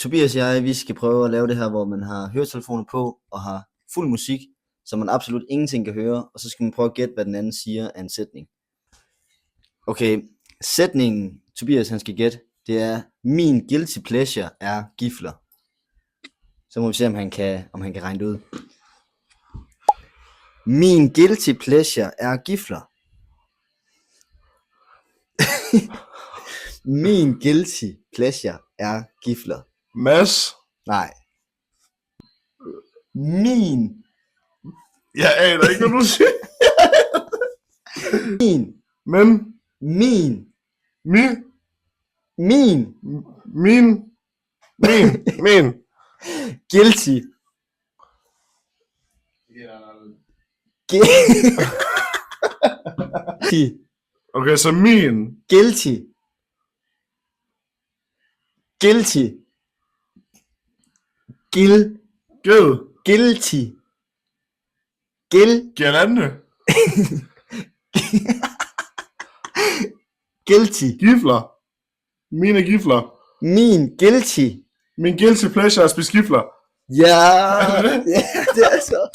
Tobias og jeg, vi skal prøve at lave det her, hvor man har høretelefoner på og har fuld musik, så man absolut ingenting kan høre, og så skal man prøve at gætte, hvad den anden siger af en sætning. Okay, sætningen Tobias han skal gætte, det er: min guilty pleasure er gifler. Så må vi se, om han kan regne det ud. Min guilty pleasure er gifler. Min guilty pleasure er gifler. Mads. Nej. Min. Jeg aner ikke, hvad du siger. Min. Men. Min. Min. Min. Min. Guilty. Guilty. Okay, så min. Guilty. Guilty. Gid. Guilty. Girlande. Guilty. Gifler. Mine gifler. Min guilty. Min guilty pleasure er at spise gifler. Ja, det er så.